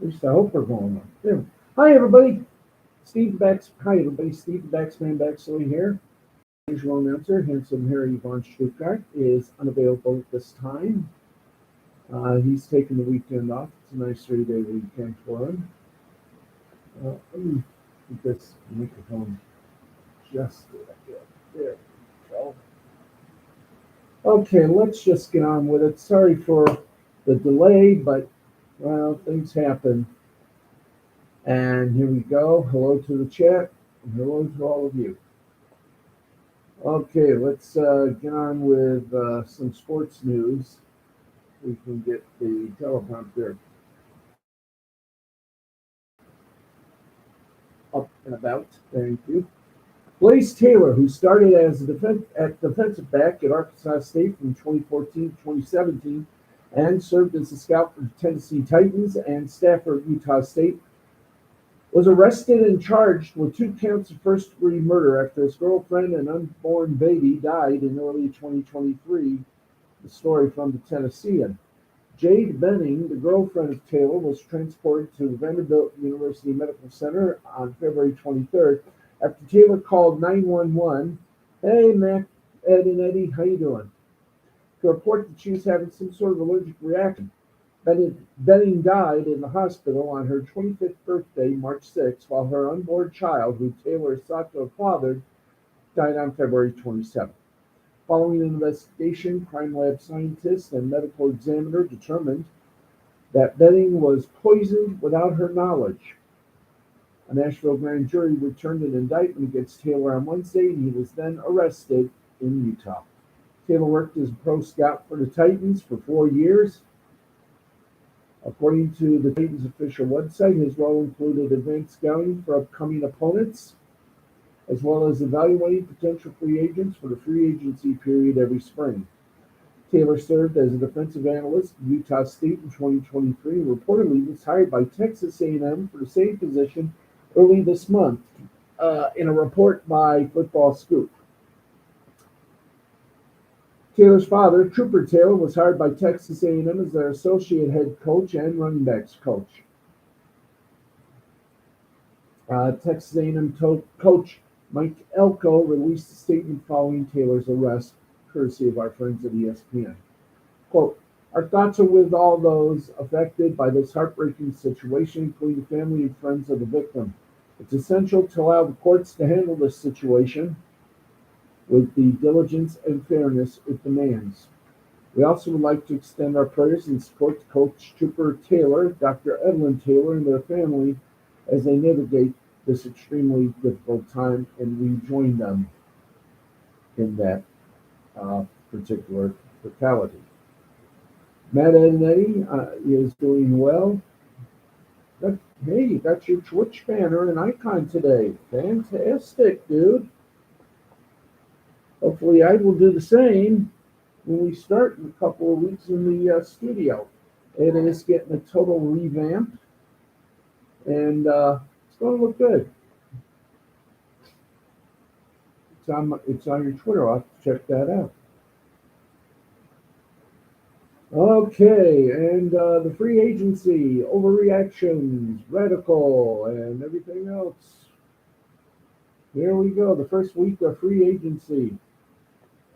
At least I hope we're going on. Yeah. Hi, everybody. Hi, everybody. Steve the Baxman Baxley here. Usual announcer, handsome Harry von Stuttgart, is unavailable at this time. He's taking the weekend off. It's a nice 3-day weekend for him. Let me get this microphone just there. There we go. Okay, let's just get on with it. Sorry for the delay, but well, things happen. And here we go. Hello to the chat, and hello to all of you. Okay, let's get on with some sports news. We can get the teleprompter up and about. Thank you. Blaze Taylor, who started as a defensive back at Arkansas State from 2014 to 2017 and served as a scout for the Tennessee Titans and staffer at Utah State, was arrested and charged with 2 counts of first-degree murder after his girlfriend and unborn baby died in early 2023. The story from the Tennessean. Jade Benning, the girlfriend of Taylor, was transported to Vanderbilt University Medical Center on February 23rd after Taylor called 911. Hey, Mac, Ed, and Eddie, how you doing? To report that she was having some sort of allergic reaction. Benning died in the hospital on her 25th birthday, March 6th, while her unborn child, who Taylor is thought to have fathered, died on February 27th. Following an investigation, crime lab scientists and medical examiner determined that Benning was poisoned without her knowledge. A Nashville grand jury returned an indictment against Taylor on Wednesday, and he was then arrested in Utah. Taylor worked as a pro scout for the Titans for 4 years. According to the Titans official website, his role included advanced scouting for upcoming opponents, as well as evaluating potential free agents for the free agency period every spring. Taylor served as a defensive analyst at Utah State in 2023 and reportedly was hired by Texas A&M for the same position early this month, in a report by Football Scoop. Taylor's father, Trooper Taylor, was hired by Texas A&M as their associate head coach and running backs coach. Texas A&M coach Mike Elko released a statement following Taylor's arrest, courtesy of our friends at ESPN. Quote, "Our thoughts are with all those affected by this heartbreaking situation, including the family and friends of the victim. It's essential to allow the courts to handle this situation with the diligence and fairness it demands. We also would like to extend our prayers and support to Coach Trooper Taylor, Dr. Evelyn Taylor, and their family as they navigate this extremely difficult time, and we join them in that particular fatality." Matt Ed and Eddie is doing well. Hey, you got your Twitch banner and icon today. Fantastic, dude. Hopefully I will do the same when we start in a couple of weeks in the studio. It is getting a total revamp, and it's going to look good. It's on your Twitter. I'll have to check that out. Okay, and the free agency, overreactions, radical, and everything else. Here we go. The first week of free agency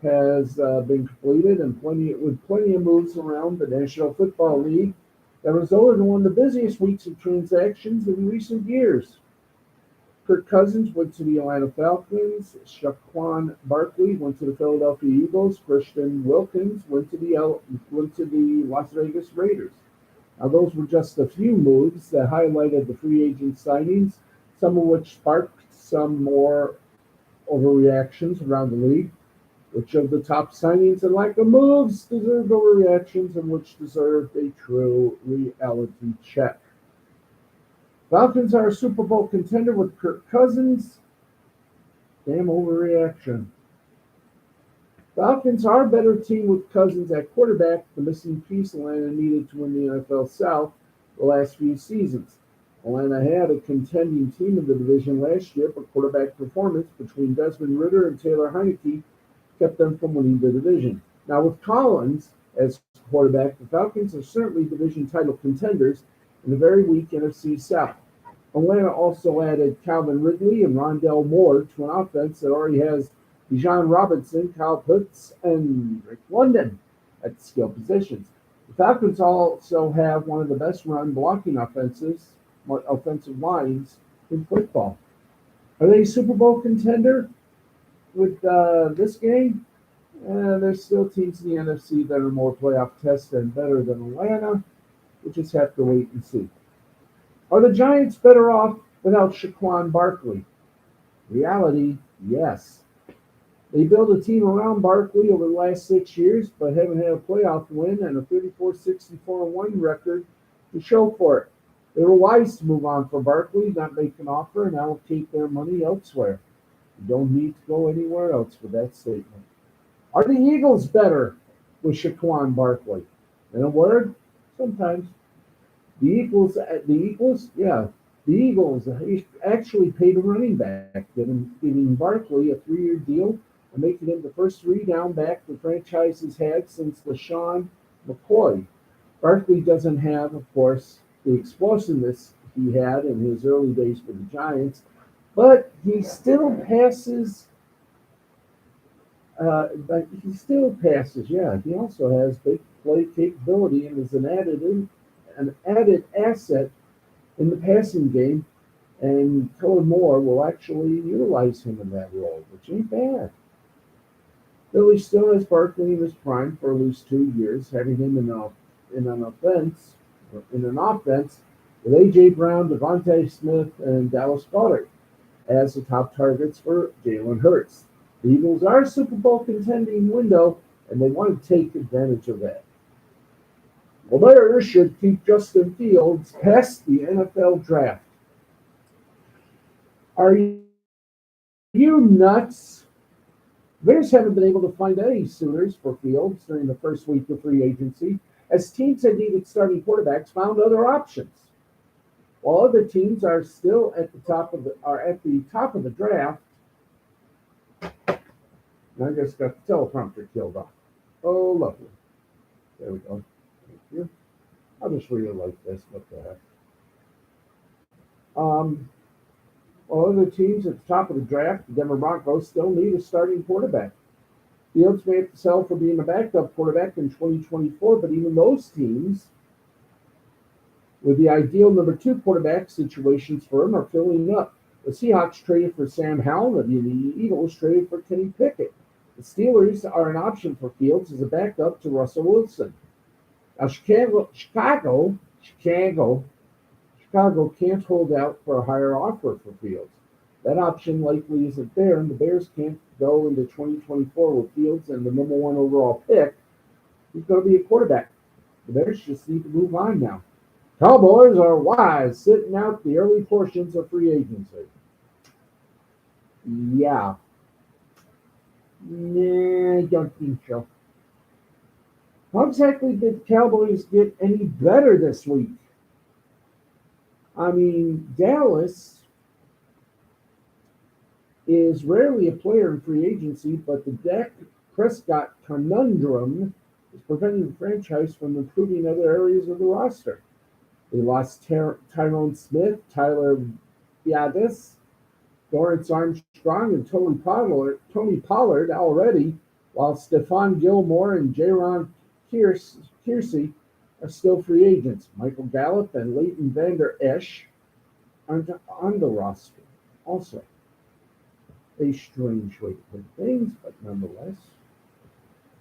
has been completed, and with plenty of moves around the National Football League that resulted in one of the busiest weeks of transactions in recent years. Kirk Cousins went to the Atlanta Falcons. Saquon Barkley went to the Philadelphia Eagles. Christian Wilkins went to the Las Vegas Raiders. Now, those were just a few moves that highlighted the free agent signings, some of which sparked some more overreactions around the league. Which of the top signings and lack of moves deserved overreactions, and which deserved a true reality check? Falcons are a Super Bowl contender with Kirk Cousins. Damn overreaction. Falcons are a better team with Cousins at quarterback, the missing piece Atlanta needed to win the NFL South the last few seasons. Atlanta had a contending team in the division last year, but quarterback performance between Desmond Ridder and Taylor Heineke kept them from winning the division. Now, with Collins as quarterback, the Falcons are certainly division title contenders, in a very weak NFC South. Atlanta also added Calvin Ridley and Rondell Moore to an offense that already has Bijan Robinson, Kyle Pitts, and Rick London at the skill positions. The Falcons also have one of the best run blocking offensive lines in football. Are they a Super Bowl contender with this game? There's still teams in the NFC that are more playoff tested and better than Atlanta. We'll just have to wait and see. Are the Giants better off without Saquon Barkley? Reality, yes. They built a team around Barkley over the last 6 years, but haven't had a playoff win and a 34-64-1 record to show for it. They were wise to move on for Barkley, not make an offer, and allocate their money elsewhere. You don't need to go anywhere else for that statement. Are the Eagles better with Saquon Barkley? In a word, sometimes. Yeah, the Eagles actually paid a running back, giving Barkley a 3-year deal and making him the first 3-down back the franchise has had since LaShawn McCoy. Barkley doesn't have, of course, the explosiveness he had in his early days for the Giants, but he still passes. Yeah, he also has big play capability and is an added asset in the passing game. And Kellen Moore will actually utilize him in that role, which ain't bad. Philly still has Barkley in his prime for at least 2 years, having him in an offense with A.J. Brown, Devontae Smith, and Dallas Goedert as the top targets for Jalen Hurts. The Eagles are a Super Bowl contending window, and they want to take advantage of that. The Bears should keep Justin Fields past the NFL draft. Are you nuts? Bears haven't been able to find any suitors for Fields during the first week of free agency, as teams that needed starting quarterbacks found other options. While other teams are still at the top of the draft. I just got the teleprompter killed off. Oh, lovely. There we go. Thank you. I'll just read it like this. What the heck? While other teams at the top of the draft, the Denver Broncos still need a starting quarterback. Fields may have to sell for being a backup quarterback in 2024, but even those teams with the ideal number 2 quarterback situations for him are filling up. The Seahawks traded for Sam Howell, and the Eagles traded for Kenny Pickett. The Steelers are an option for Fields as a backup to Russell Wilson. Now, Chicago can't hold out for a higher offer for Fields. That option likely isn't there, and the Bears can't go into 2024 with Fields and the number 1 overall pick. He's going to be a quarterback. The Bears just need to move on now. Cowboys are wise, sitting out the early portions of free agency. Yeah. Nah, I don't think so. How exactly did the Cowboys get any better this week? I mean, Dallas is rarely a player in free agency, but the Dak Prescott conundrum is preventing the franchise from improving other areas of the roster. They lost Tyrone Smith, Tyler Biadasz, Lawrence Armstrong, and Tony Pollard already, while Stephon Gilmore and Jaron Kersey are still free agents. Michael Gallup and Leighton Vander Esch aren't on the roster. Also, a strange way to put things, but nonetheless.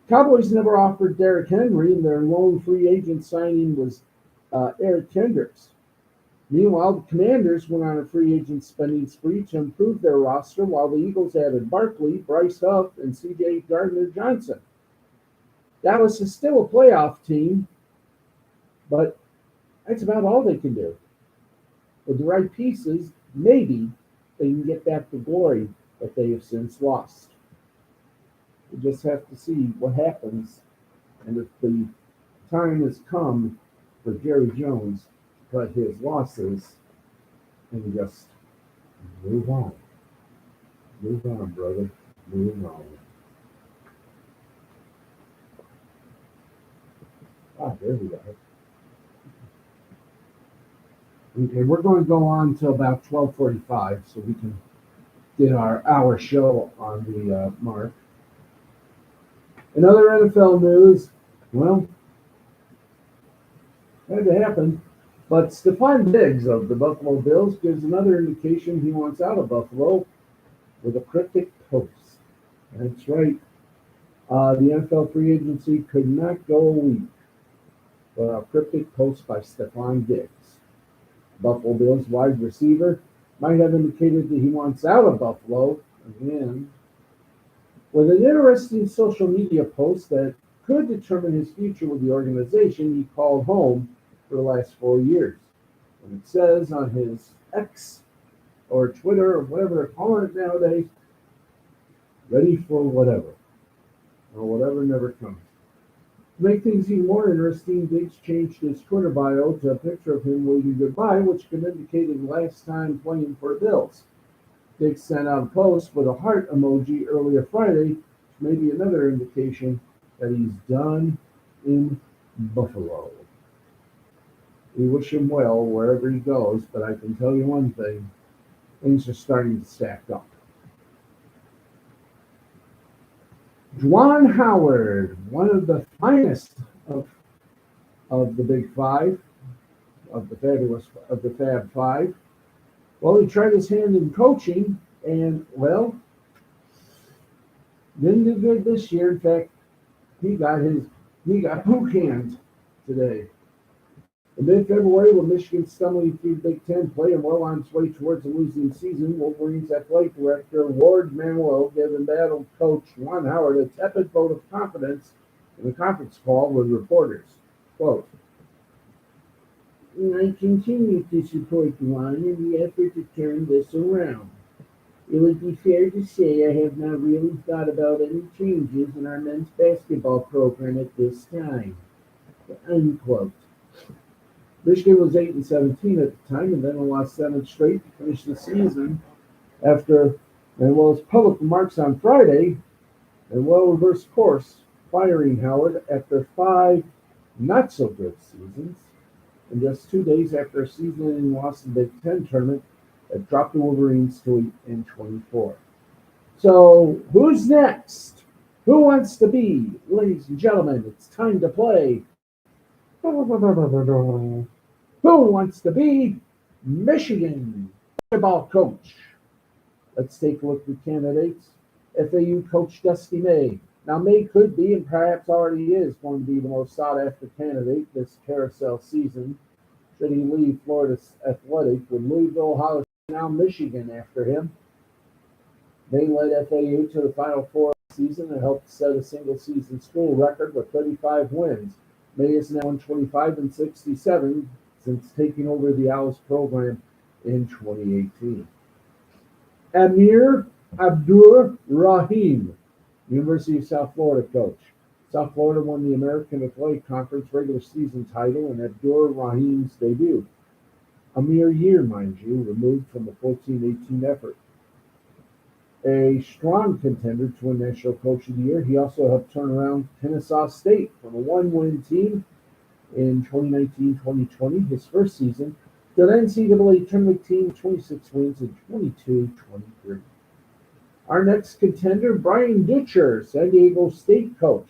Cowboys never offered Derrick Henry, and their lone free agent signing was Eric Kendricks. Meanwhile, the Commanders went on a free agent spending spree to improve their roster, while the Eagles added Barkley, Bryce Huff, and C.J. Gardner-Johnson. Dallas is still a playoff team, but that's about all they can do. With the right pieces, maybe they can get back the glory that they have since lost. We just have to see what happens, and if the time has come for Jerry Jones to cut his losses and just move on. Move on, brother. Move on. There we go. Okay, we're going to go on till about 12:45, so we can get our hour show on the mark. In other NFL news, well, had to happen. But Stephon Diggs of the Buffalo Bills gives another indication he wants out of Buffalo with a cryptic post. That's right. The NFL free agency could not go a week without a cryptic post by Stephon Diggs. Buffalo Bills wide receiver might have indicated that he wants out of Buffalo again with an interesting social media post that could determine his future with the organization he called home for the last 4 years. And it says on his X or Twitter or whatever they're calling it nowadays, ready for whatever, or whatever never comes. To make things even more interesting, Diggs changed his Twitter bio to a picture of him waving goodbye, which could indicate his last time playing for the Bills. Diggs sent out a post with a heart emoji earlier Friday, which may be another indication that he's done in Buffalo. We wish him well wherever he goes, but I can tell you one thing, things are starting to stack up. Juwan Howard, one of the finest of the Big Five, of the Fab Five. Well, he tried his hand in coaching, and well, didn't do good this year. In fact, he got boot canned today. In mid-February, with Michigan stumbling through Big Ten play and well on its way towards a losing season, Wolverines athletic director Ward Manuel gave embattled coach Juwan Howard a tepid vote of confidence in a conference call with reporters. Quote, I continue to support Juwan in the effort to turn this around. It would be fair to say I have not really thought about any changes in our men's basketball program at this time. Unquote. Michigan was 8-17 at the time, and then lost 7 straight to finish the season after Manuel's public remarks on Friday, and reversed course, firing Howard after 5 not-so-good seasons, and just 2 days after a season-ending loss in the Big Ten tournament that dropped the Wolverines to 8-24. So, who's next? Who wants to be? Ladies and gentlemen, it's time to play. Who wants to be Michigan basketball coach? Let's take a look at the candidates. FAU coach Dusty May. Now, May could be, and perhaps already is, going to be the most sought-after candidate this carousel season. Should he leave Florida Athletic with Louisville, Hollis, now Michigan after him? May led FAU to the Final Four season and helped set a single-season school record with 35 wins. May is now 25-67 since taking over the Owls program in 2018. Amir Abdur-Rahim, University of South Florida coach. South Florida won the American Athletic Conference regular season title in Abdur-Rahim's debut. A mere year, mind you, removed from the 14-18 effort. A strong contender to win National Coach of the Year, he also helped turn around Kennesaw State from a 1-win team in 2019-2020, his first season, to an NCAA tournament team with 26 wins in 22-23. Our next contender, Brian Dutcher, San Diego State coach.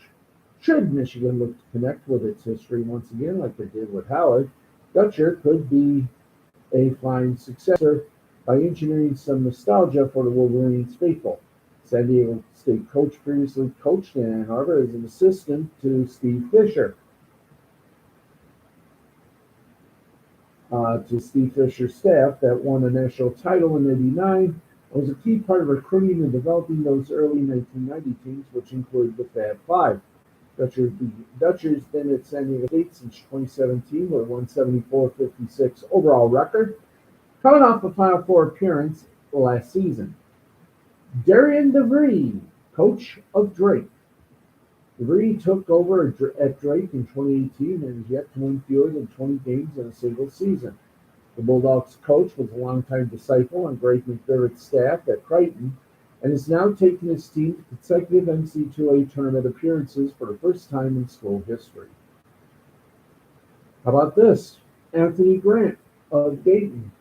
Should Michigan look to connect with its history once again, like they did with Howard, Dutcher could be a fine successor by engineering some nostalgia for the Wolverines faithful. San Diego State coach previously coached in Ann Arbor as an assistant to Steve Fisher. To Steve Fisher's staff that won a national title in '89, was a key part of recruiting and developing those early 1990 teams, which included the Fab Five. Dutcher's been at San Diego State since 2017 with a 174-56 overall record, coming off a Final Four appearance last season. Darian DeVree, coach of Drake. DeVree took over at Drake in 2018 and is yet to win fewer than 20 games in a single season. The Bulldogs coach was a longtime disciple on Greg McDermott's staff at Creighton and is now taking his team to consecutive NCAA tournament appearances for the first time in school history. How about this? Anthony Grant, of Dayton.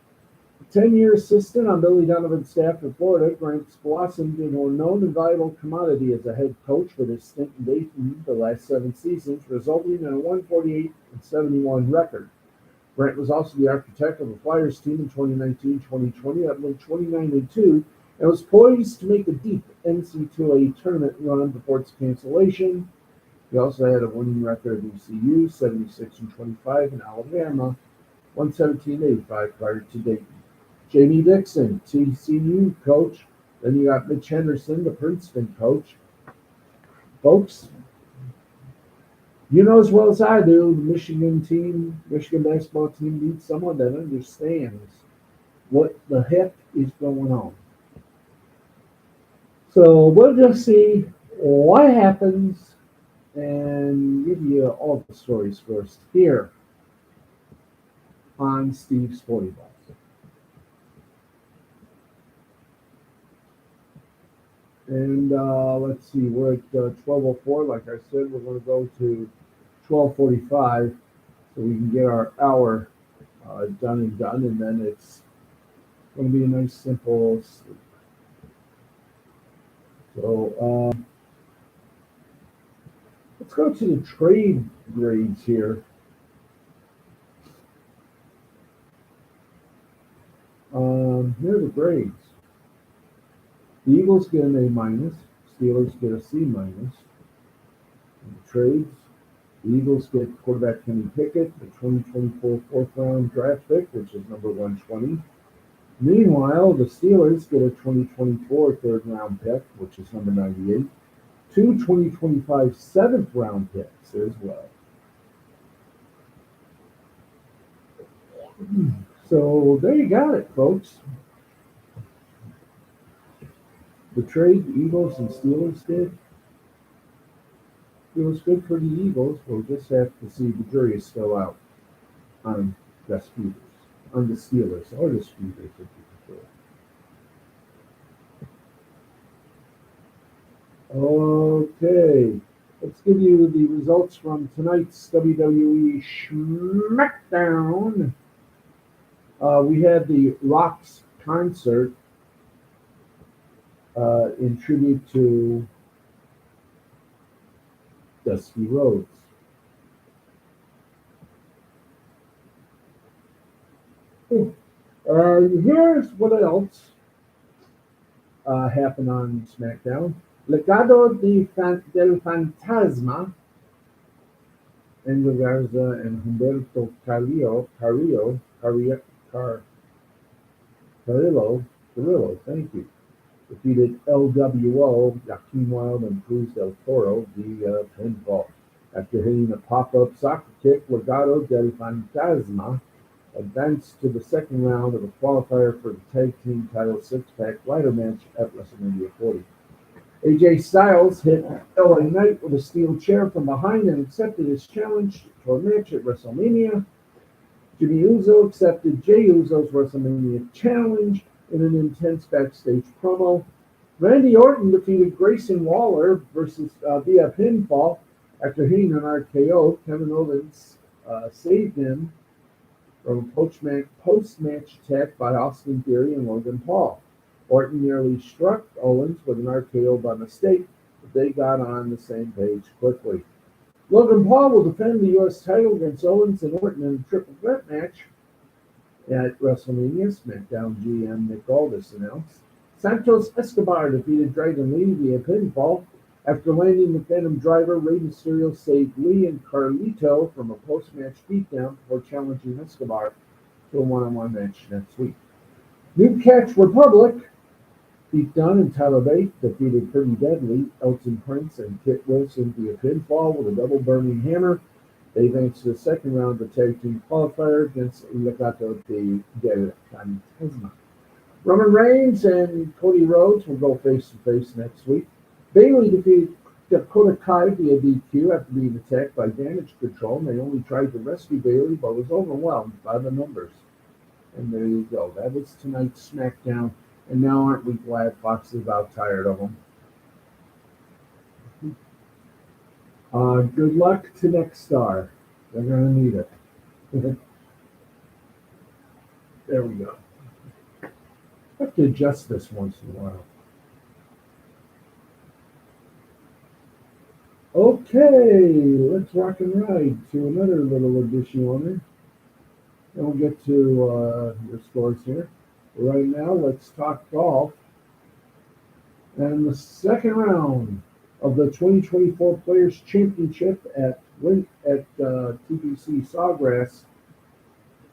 10-year assistant on Billy Donovan's staff in Florida, Grant blossomed into a known and valuable commodity as a head coach with his stint in Dayton the last 7 seasons, resulting in a 148-71 record. Grant was also the architect of the Flyers team in 2019-2020 that went 29-2 and was poised to make a deep NCAA tournament run before its cancellation. He also had a winning record at ECU, 76-25, in Alabama, 117-85 prior to Dayton. Jamie Dixon, TCU coach. Then you got Mitch Henderson, the Princeton coach. Folks, you know as well as I do, the Michigan basketball team needs someone that understands what the heck is going on. So we'll just see what happens and give you all the stories first here on Steve's Sporty Balls. And let's see, we're at 12:04. Like I said, we're going to go to 12:45 so we can get our hour done, and then it's going to be a nice, simple sleep. So let's go to the trade grades here. Here are the grades. The Eagles get an A minus. Steelers get a C minus. In the trades, the Eagles get quarterback Kenny Pickett, the 2024 fourth-round draft pick, which is number 120. Meanwhile, the Steelers get a 2024 third-round pick, which is number 98. Two 2025 seventh-round picks as well. So there you got it, folks. The trade the Eagles and Steelers did, it was good for the Eagles. We'll just have to see. The jury is still out on the Steelers, or the Steelers, if you prefer. Okay, let's give you the results from tonight's WWE SmackDown. We had the Rock's concert in tribute to Dusty Rhodes. Here's what else happened on SmackDown. Legado del Fantasma, Angel Garza and Humberto Carrillo, thank you, defeated LWO, Joaquin Wilde, and Cruz del Toro via pinfall. After hitting a pop-up soccer kick, Legado del Fantasma advanced to the second round of a qualifier for the tag team title six-pack ladder match at WrestleMania 40. AJ Styles hit LA Knight with a steel chair from behind and accepted his challenge for a match at WrestleMania. Jimmy Uso accepted Jey Uso's WrestleMania challenge in an intense backstage promo. Randy Orton defeated Grayson Waller via pinfall after hitting an RKO. Kevin Owens saved him from a post-match attack by Austin Theory and Logan Paul. Orton nearly struck Owens with an RKO by mistake, but they got on the same page quickly. Logan Paul will defend the U.S. title against Owens and Orton in a triple threat match at WrestleMania. SmackDown GM Nick Aldis announced. Santos Escobar defeated Dragon Lee via pinfall. After landing the Phantom Driver, Rey Mysterio saved Lee and Carlito from a post-match beatdown before challenging Escobar to a one-on-one match next week. New Catch Republic, Pete Dunne and Tyler Bate defeated Pretty Deadly, Elton Prince, and Kit Wilson via pinfall with a double burning hammer. They advanced to the second round of the tag team qualifier against Legado del Fantasma. Roman Reigns and Cody Rhodes will go face-to-face next week. Bayley defeated Dakota Kai via DQ after being attacked by Damage Control. Naomi tried to rescue Bayley but was overwhelmed by the numbers. And there you go. That was tonight's SmackDown. And now aren't we glad Fox is about tired of them? Good luck to Next Star. They're going to need it. There we go. I have to adjust this once in a while. Okay, let's rock and ride to another little addition on it. Then we'll get to your scores here. Right now, let's talk golf. And the second round of the 2024 Players Championship at TPC Sawgrass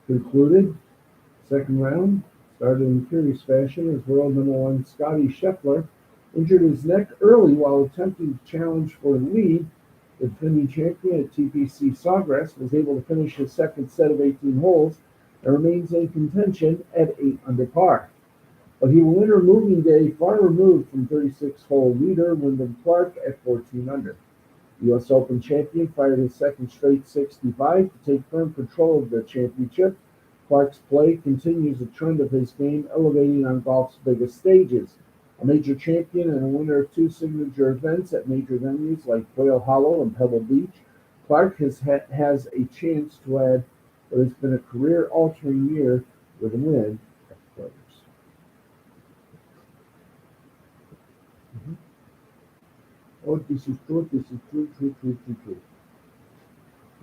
concluded. Second round started in curious fashion as world number one Scotty Scheffler injured his neck early while attempting to challenge for the lead. The defending champion at TPC Sawgrass was able to finish his second set of 18 holes and remains in contention at 8 under par. But he will enter moving day far removed from 36-hole leader Wyndham Clark at 14 under. The U.S. Open champion fired his second straight 65 to take firm control of the championship. Clark's play continues the trend of his game, elevating on golf's biggest stages. A major champion and a winner of 2 signature events at major venues like Quail Hollow and Pebble Beach, Clark has a chance to add what has been a career-altering year with a win at the Players. Oh, this is true.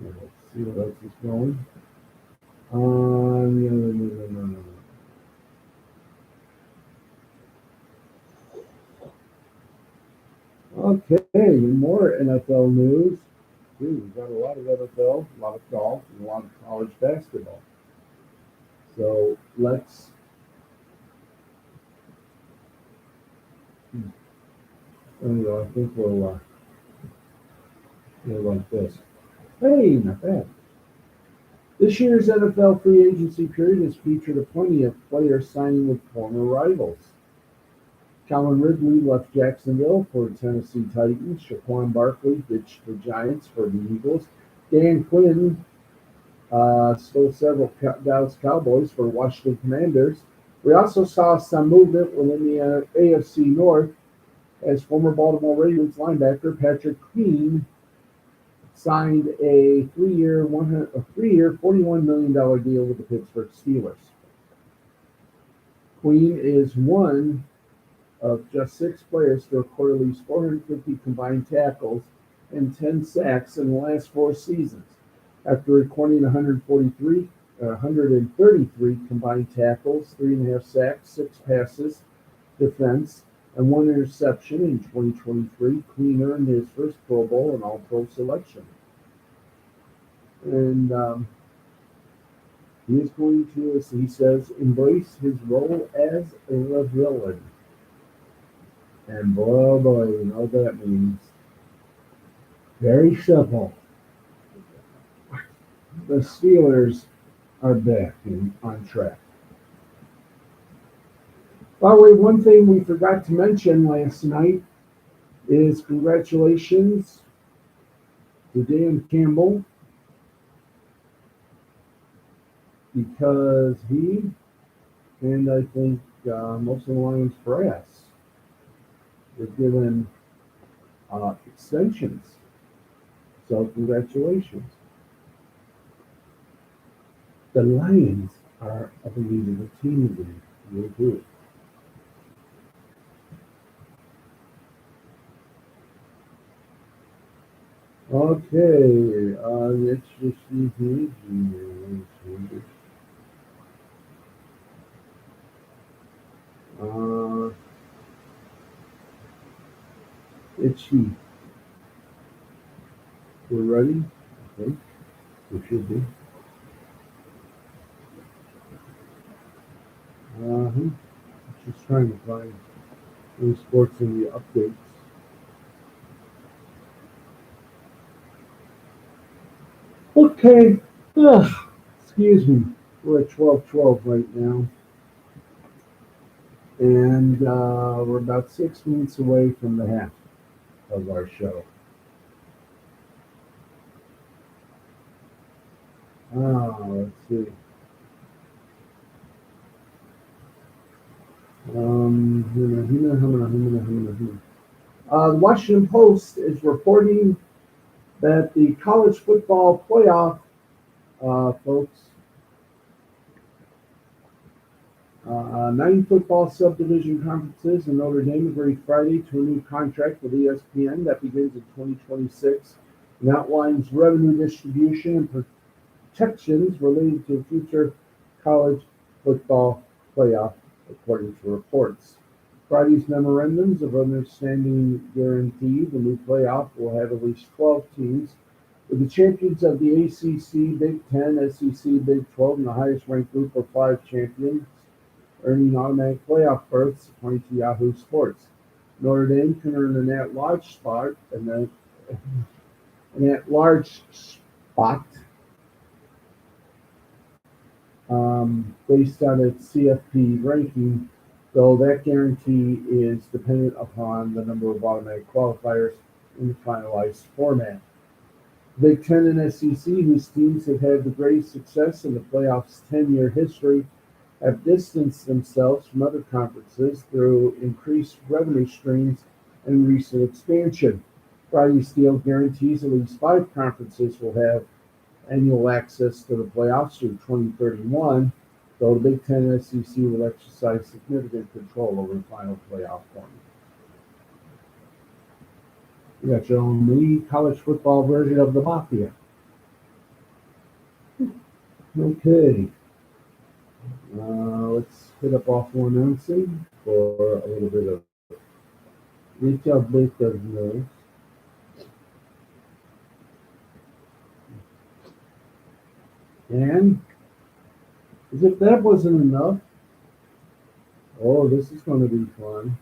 Yeah, let's see what else is going. No. Okay, more NFL news. We've got a lot of NFL, a lot of golf, and a lot of college basketball. So let's. I think we'll like this. Hey, not bad. This year's NFL free agency period has featured plenty of players signing with former rivals. Calvin Ridley left Jacksonville for Tennessee Titans. Shaquan Barkley ditched the Giants for the Eagles. Dan Quinn stole several Dallas Cowboys for Washington Commanders. We also saw some movement within the AFC North as former Baltimore Ravens linebacker Patrick Queen signed a three-year, $41 million deal with the Pittsburgh Steelers. Queen is one of just 6 players to record at least 450 combined tackles and 10 sacks in the last 4 seasons, after recording 133 combined tackles, 3.5 sacks, 6 passes, defense, and 1 interception in 2023. Queen earned his first Pro Bowl and All-Pro selection. And he is going to, as he says, embrace his role as a villain. And boy, you know what that means. Very simple. The Steelers are back and on track. By the way, one thing we forgot to mention last night is congratulations to Dan Campbell, because he, and I think most of the Lions brass, were given extensions. So congratulations. The Lions are a believable team again. You'll do it. Okay, let's just see here. Itchy. We're ready? Okay, we should be. Just trying to find any sports in the updates. Okay, excuse me. We're at 12:12 right now, and we're about 6 minutes away from the half of our show. Let's see. The Washington Post is reporting that the college football playoff, folks, Nine football subdivision conferences in Notre Dame agreed Friday to a new contract with ESPN that begins in 2026 and outlines revenue distribution and protections related to future college football playoff, according to reports. Friday's memorandums of understanding guarantee the new playoff will have at least 12 teams, with the champions of the ACC, Big Ten, SEC, Big 12, and the highest ranked group of five champions earning automatic playoff berths, according to Yahoo Sports. Notre Dame can earn an at-large spot, an at-large spot based on its CFP ranking, though that guarantee is dependent upon the number of automatic qualifiers in the finalized format. Big Ten and SEC, whose teams have had the greatest success in the playoffs' 10-year history, have distanced themselves from other conferences through increased revenue streams and recent expansion. Friday's deal guarantees at least five conferences will have annual access to the playoffs through 2031, though the Big Ten and SEC will exercise significant control over the final playoff format. You got your own mini college football version of the Mafia. Okay. Let's hit up awful announcing for a little bit of retail bit of news. And as if that wasn't enough, oh, this is going to be fun.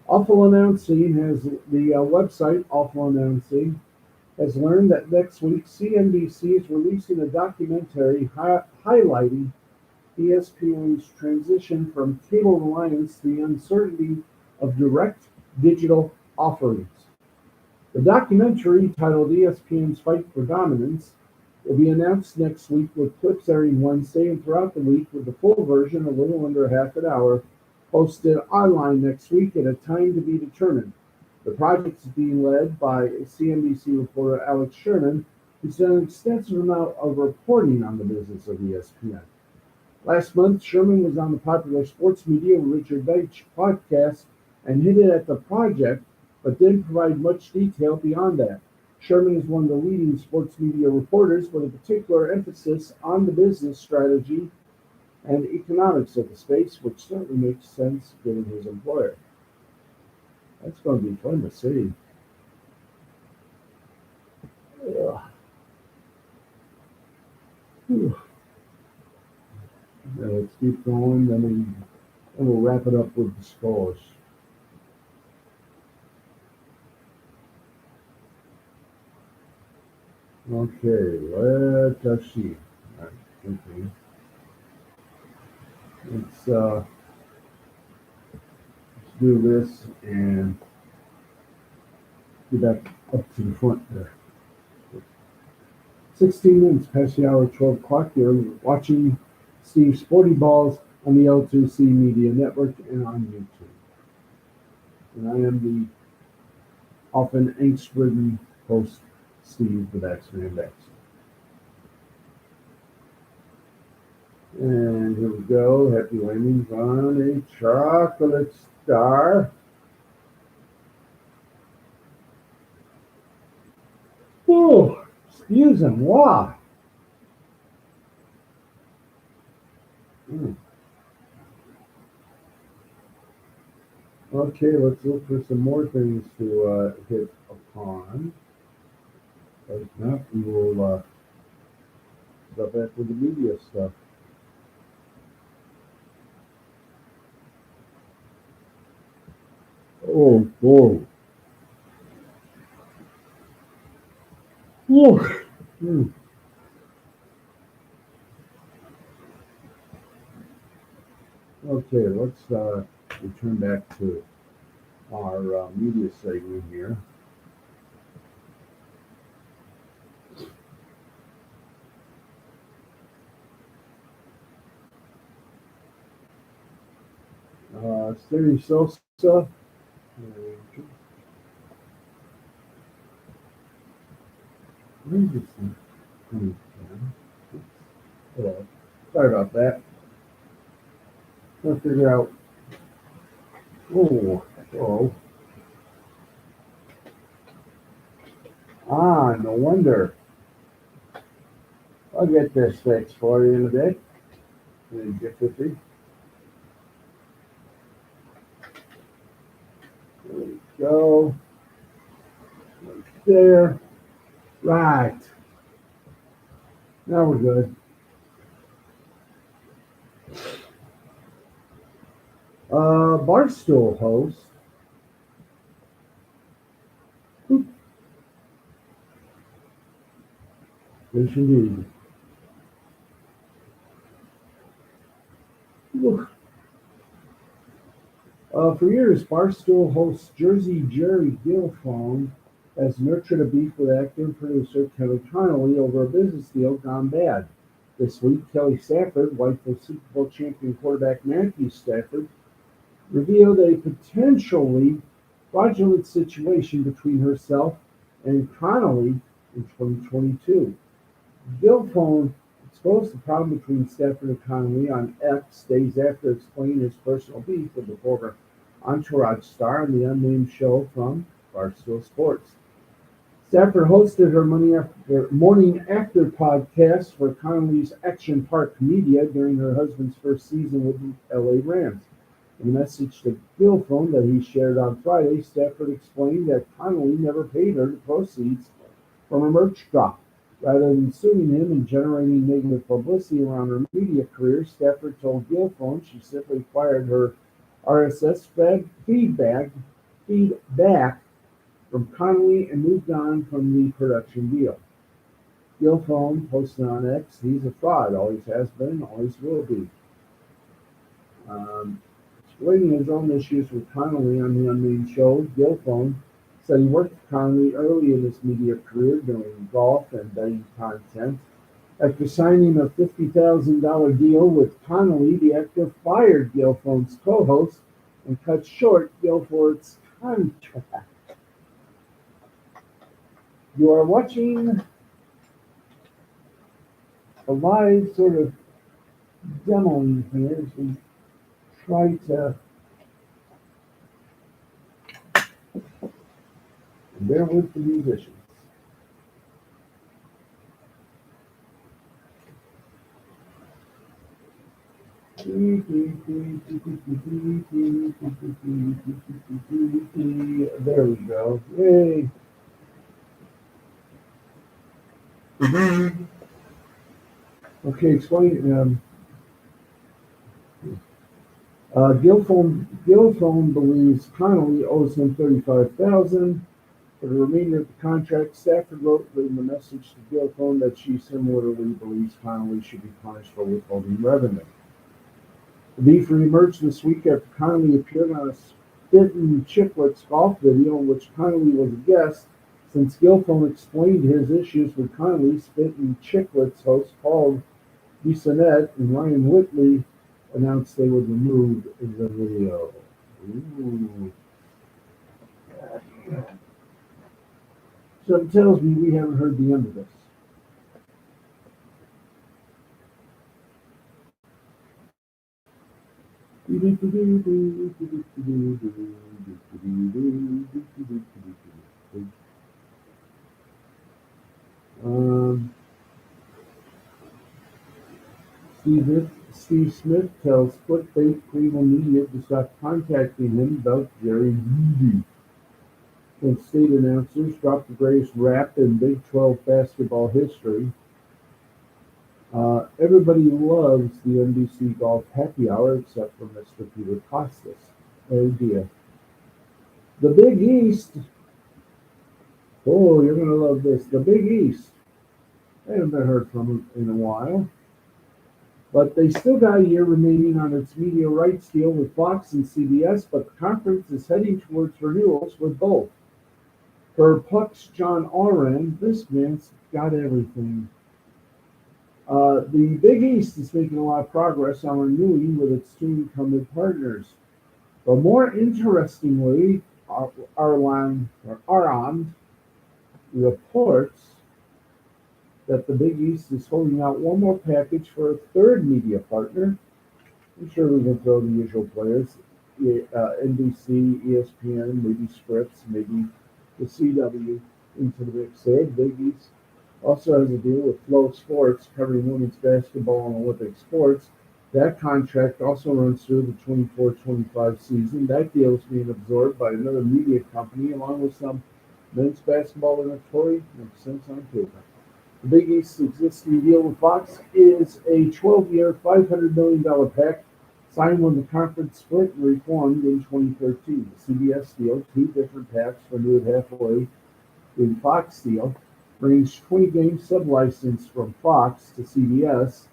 Awful Announcing has the website Awful Announcing has learned that next week CNBC is releasing a documentary highlighting ESPN's transition from cable reliance to the uncertainty of direct digital offerings. The documentary, titled ESPN's Fight for Dominance, will be announced next week with clips airing Wednesday and throughout the week, with the full version, a little under half an hour, posted online next week at a time to be determined. The project is being led by CNBC reporter Alex Sherman, who's done an extensive amount of reporting on the business of ESPN. Last month, Sherman was on the popular Sports Media with Richard Deitch podcast and hinted at the project, but didn't provide much detail beyond that. Sherman is one of the leading sports media reporters with a particular emphasis on the business strategy and economics of the space, which certainly makes sense given his employer. That's going to be fun to see. Let's keep going, then we'll wrap it up with the scores. Okay, let's see. All right, okay. Let's do this and get back up to the front there. 16 minutes past the hour, 12 o'clock. You're watching Steve's Sporty Balls on the L2C Media Network and on YouTube. And I am the often angst-ridden host, Steve, the Backsman Backs. And here we go. Happy landings on a chocolate star. Oh, excuse him. Wow. Okay, let's look for some more things to hit upon. If not, we will go back with the media stuff. Oh, boy. Okay, let's return back to our media segment here. Sammy Sosa. Where is this thing coming from? Hold on. Sorry about that. 16 Trying to figure out. Oh, oh. No wonder. I'll get this fixed for you in a bit. Get with me. There we go. Right there. Right. Now we're good. Barstool host. Oop, yes, indeed. Oof. For years, Barstool host Jersey Jerry Guilfone has nurtured a beef with actor and producer Kelly Connolly over a business deal gone bad. This week, Kelly Stafford, wife of Super Bowl champion quarterback Matthew Stafford, revealed a potentially fraudulent situation between herself and Connolly in 2022. Guilfone exposed the problem between Stafford and Connolly on X days after explaining his personal beef with the former Entourage star on the unnamed show from Barstool Sports. Stafford hosted her morning after podcast for Connolly's Action Park Media during her husband's first season with the LA Rams. In a message to Guilfone that he shared on Friday, Stafford explained that Connolly never paid her the proceeds from a merch drop. Rather than suing him and generating negative publicity around her media career, Stafford told Guilfone she simply fired her RSS feedback from Connolly and moved on from the production deal. Guilfone posted on X, "He's a fraud, always has been, always will be." Um, Explaining his own issues with Connolly on the unnamed show, Guilfone said he worked with Connolly early in his media career doing golf and betting content. After signing a $50,000 deal with Connolly, the actor fired Guilfone's co-host and cut short Guilfone's contract. You are watching a live sort of demoing here as we try to bear with the musicians. There we go. Yay. Okay, explain. Guilfone believes Connolly owes him $35,000 for the remainder of the contract. Stafford wrote in the message to Guilfone that she similarly believes Connolly should be punished for withholding revenue. The beef reemerged this week after Connolly appeared on a Spittin' Chicklets golf video in which Connolly was a guest. Since Guilfone explained his issues with Connolly, Spittin' Chicklets host Paul Bissonnette and Ryan Whitley announced they would remove the video. Ooh. So it tells me we haven't heard the end of this. Steve Smith tells Clickbait Cleveland Media to stop contacting him about Jerry Judy. When state announcers dropped the greatest rap in Big 12 basketball history. Everybody loves the NBC Golf Happy Hour except for Mr. Peter Costas. Oh dear. The Big East. Oh, you're going to love this. The Big East. I haven't been heard from them in a while. But they still got a year remaining on its media rights deal with Fox and CBS, but the conference is heading towards renewals with both. For Puck's John Oren, this man's got everything. The Big East is making a lot of progress on renewing with its two incumbent partners. But more interestingly, Arland reports that the Big East is holding out one more package for a third media partner. I'm sure we can throw the usual players. NBC, ESPN, maybe Scripps, maybe the CW into the mix there. The Big East also has a deal with Flow Sports covering women's basketball and Olympic sports. That contract also runs through the 24-25 season. That deal is being absorbed by another media company along with some men's basketball inventory. Makes sense on paper. The Big East's existing deal with Fox is a 12-year, $500 million pact signed when the conference split and reformed in 2013. The CBS deal, two different packs renewed halfway through the Fox deal, brings 20 games sublicensed from Fox to CBS,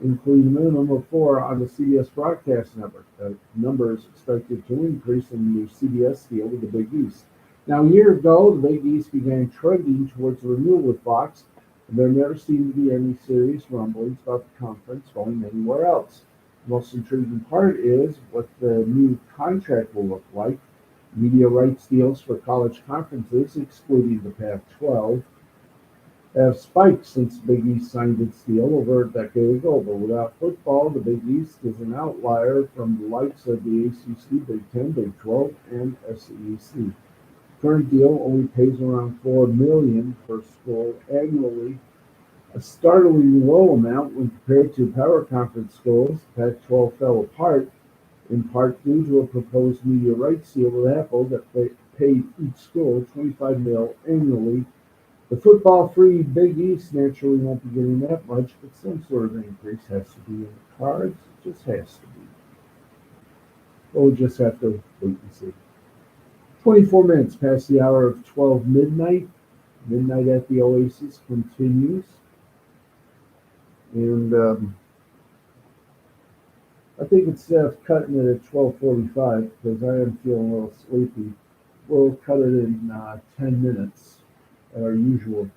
including a minimum of four on the CBS broadcast network. The number is expected to increase in the new CBS deal with the Big East. Now, a year ago, the Big East began trending towards a renewal with Fox, and there never seemed to be any serious rumblings about the conference going anywhere else. The most intriguing part is what the new contract will look like. Media rights deals for college conferences, excluding the Pac-12, have spiked since the Big East signed its deal over a decade ago. But without football, the Big East is an outlier from the likes of the ACC, Big Ten, Big 12, and SEC. Current deal only pays around $4 million per school annually, a startlingly low amount when compared to power conference schools. The Pac-12 fell apart in part due to a proposed media rights deal with Apple that paid each school $25 million annually. The football-free Big East naturally won't be getting that much, but some sort of increase has to be in the cards. It just has to be. We'll just have to wait and see. 24 minutes past the hour of 12 midnight. Midnight at the Oasis continues. And I think it's cutting it at 12:45 because I am feeling a little sleepy. We'll cut it in 10 minutes at our usual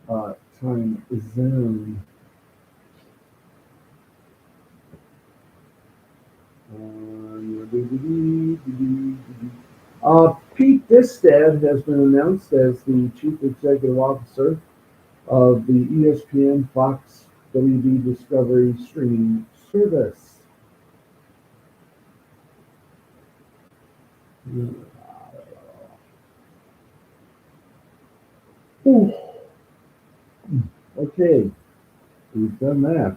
time zone. Pete Distad has been announced as the Chief Executive Officer of the ESPN Fox WB Discovery streaming service. Ooh. Okay, we've done that.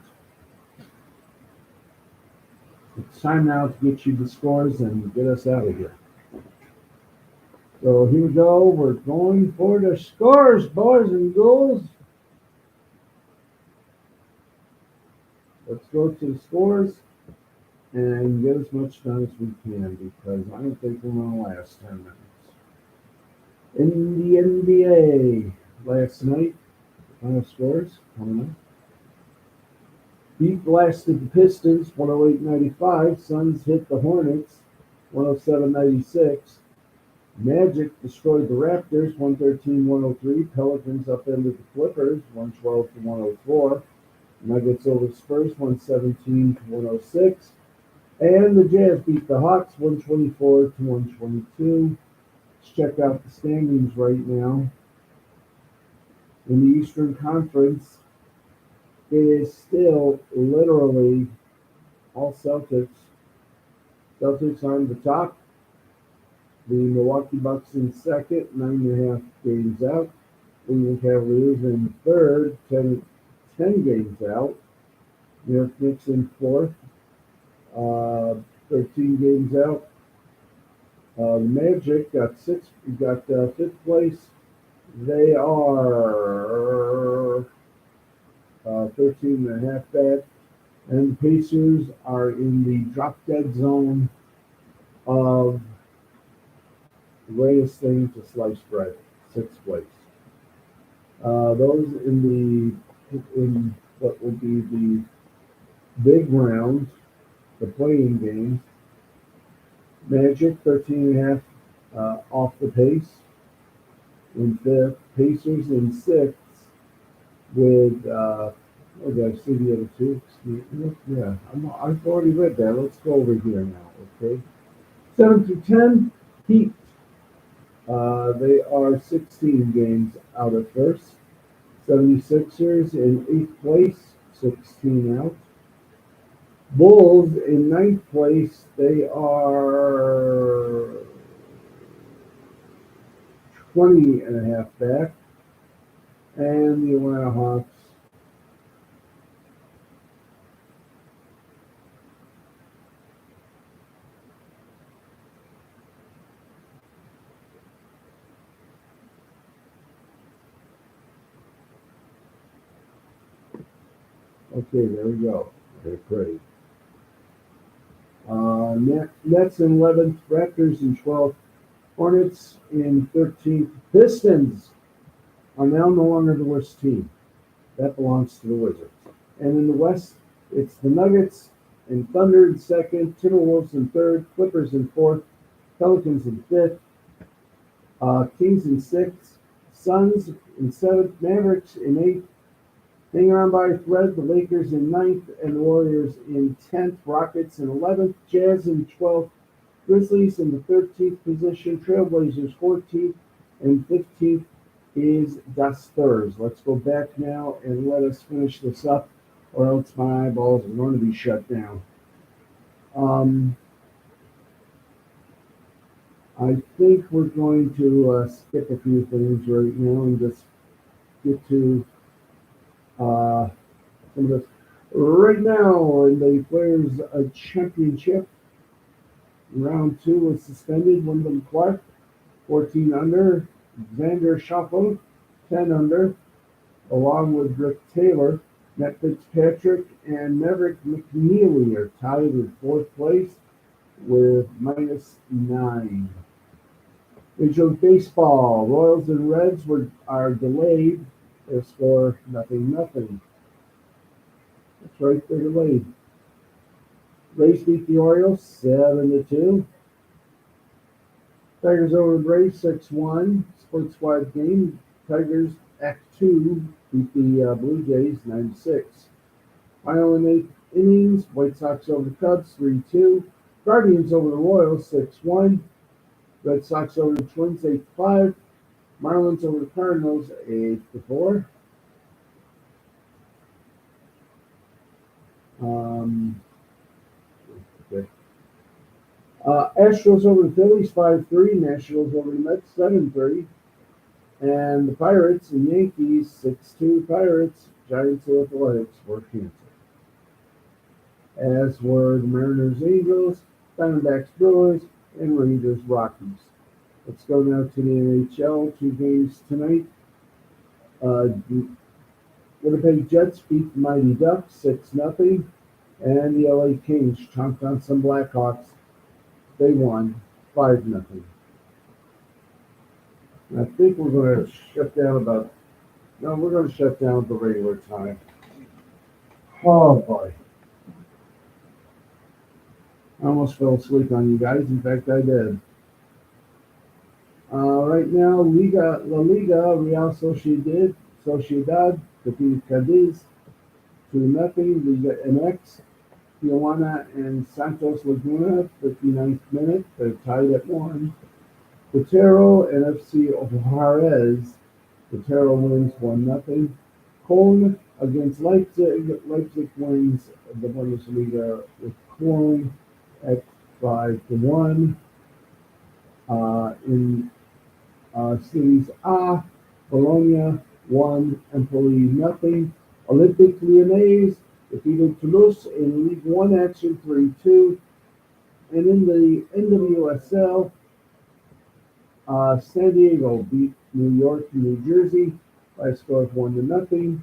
It's time now to get you the scores and get us out of here. So here we go. We're going for the scores, boys and girls. Let's go to the scores and get as much done as we can because I don't think we're going to last 10 minutes. In the NBA last night, final scores coming up. Heat blasted the Pistons 108-95. Suns hit the Hornets 107-96. Magic destroyed the Raptors 113-103. Pelicans upended the Clippers 112-104. Nuggets over the Spurs 117-106. And the Jazz beat the Hawks 124-122. Let's check out the standings right now. In the Eastern Conference, it is still literally all Celtics. Celtics on the top. The Milwaukee Bucks in second, 9.5 games out. Cleveland Cavaliers in third, 10 games out. New York Knicks in fourth, 13 games out. The Magic got fifth place. They are 13.5 back. And the Pacers are in the drop-dead zone of the greatest thing to slice bread, sixth place. Those in what will be the big round, the playing games. Magic 13.5 off the pace in fifth. Pacers in sixth with did I see the other two? Yeah, I've already read that. Let's go over here now, okay? 7 through 10, Heat. They are 16 games out at first. 76ers in eighth place, 16 out. Bulls in ninth place. They are 20.5 back. And the Atlanta Hawks. Okay, there we go. Very pretty. Nets in 11th, Raptors in 12th, Hornets in 13th. Pistons are now no longer the worst team. That belongs to the Wizards. And in the West, it's the Nuggets and Thunder in second, Timberwolves in third, Clippers in fourth, Pelicans in fifth, Kings in sixth, Suns in seventh, Mavericks in eighth, hanging on by a thread, the Lakers in ninth, and the Warriors in 10th, Rockets in 11th, Jazz in 12th, Grizzlies in the 13th position, Trailblazers 14th, and 15th is the Spurs. Let's go back now and let us finish this up, or else my eyeballs are going to be shut down. Um, I think we're going to skip a few things right now and just get to some of this. Right now, in the Players Championship, round two was suspended. Wyndham Clark, 14 under. Xander Schauffele, 10 under, along with Rick Taylor. Matt Fitzpatrick and Maverick McNeely are tied in fourth place with -9. Major League Baseball, Royals and Reds are delayed. Their score 0-0. That's right, they're delayed. Rays beat the Orioles 7-2. Tigers over the Braves 6-1. Sports Squad game. Tigers Act 2 beat the Blue Jays 9-6. Final and eighth innings. White Sox over the Cubs 3-2. Guardians over the Royals 6-1. Red Sox over the Twins 8-5. Marlins over the Cardinals 8-4. Okay. Astros over the Phillies 5-3. Nationals over the Mets 7-3. And the Pirates and Yankees 6-2. Pirates. Giants and Athletics were canceled. As were the Mariners Angels, Diamondbacks Brewers, and Rangers Rockies. Let's go now to the NHL. 2 games tonight. The Winnipeg Jets beat the Mighty Ducks 6-0. And the LA Kings chomped on some Blackhawks. They won 5-0. I think we're going to shut down we're going to shut down at the regular time. Oh boy. I almost fell asleep on you guys. In fact, I did. Right now, La Liga, Real Sociedad defeated Cadiz 2-0. Liga MX, Tijuana and Santos Laguna, 59th minute. They're tied at 1. Querétaro and FC Juarez. Querétaro wins 1-0. Köln against Leipzig. Leipzig wins the Bundesliga with Köln at 5-1. In Series A, Bologna 1, Empoli 0. Olympique Lyonnais defeated Toulouse in League One action 3-2. And in the NWSL, San Diego beat New York and New Jersey by a score of 1-0.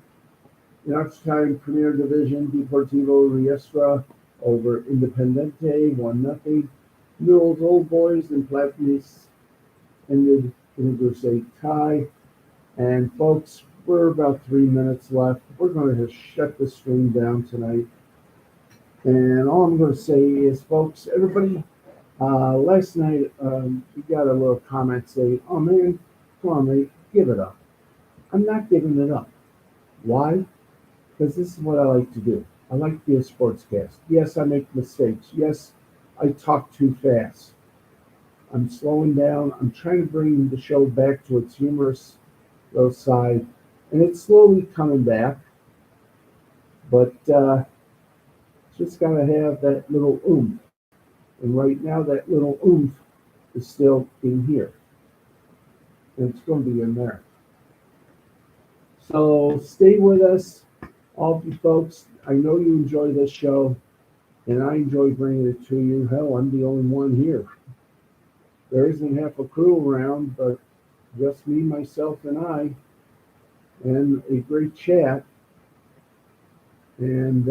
In Argentine Premier Division, Deportivo Riestra over Independiente 1-0. Newell's Old Boys and Platense ended in a Group 8 tie. And folks, we're about 3 minutes left. We're going to shut the stream down tonight. And all I'm going to say is, folks, everybody, last night we got a little comment saying, "Oh man, come on, mate, give it up." I'm not giving it up. Why? Because this is what I like to do. I like to be a sportscast. Yes, I make mistakes. Yes, I talk too fast. I'm slowing down. I'm trying to bring the show back to its humorous low side, and it's slowly coming back. But It's just got to have that little oomph. And right now, that little oomph is still in here. And it's going to be in there. So stay with us, all of you folks. I know you enjoy this show, and I enjoy bringing it to you. Hell, I'm the only one here. There isn't half a crew around, but just me, myself, and I, and a great chat. And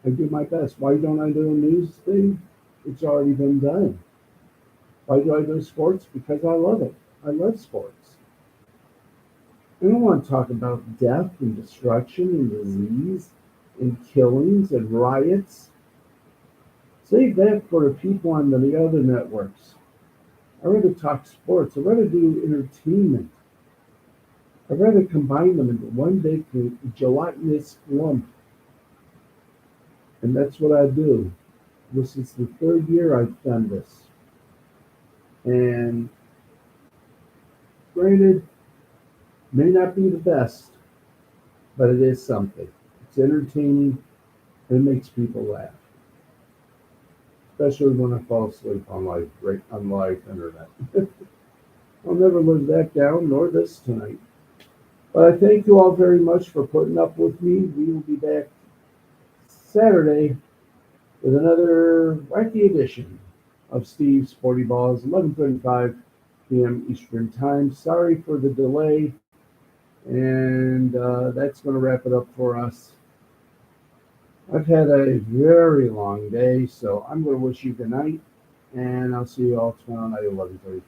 I do my best. Why don't I do a news thing? It's already been done. Why do I do sports? Because I love it. I love sports. I don't want to talk about death and destruction and disease and killings and riots. Save that for the people on the other networks. I'd rather talk sports. I'd rather do entertainment. I'd rather combine them into one big gelatinous lump. And that's what I do. This is the third year I've done this. And granted, may not be the best, but it is something. It's entertaining and it makes people laugh. Especially when I fall asleep on live internet. I'll never live that down, nor this tonight. But I thank you all very much for putting up with me. We will be back Saturday with another wacky edition of Steve's Sporty Balls, 11:35 p.m. Eastern Time. Sorry for the delay, and that's going to wrap it up for us. I've had a very long day, so I'm going to wish you good night, and I'll see you all tomorrow night at 11:35.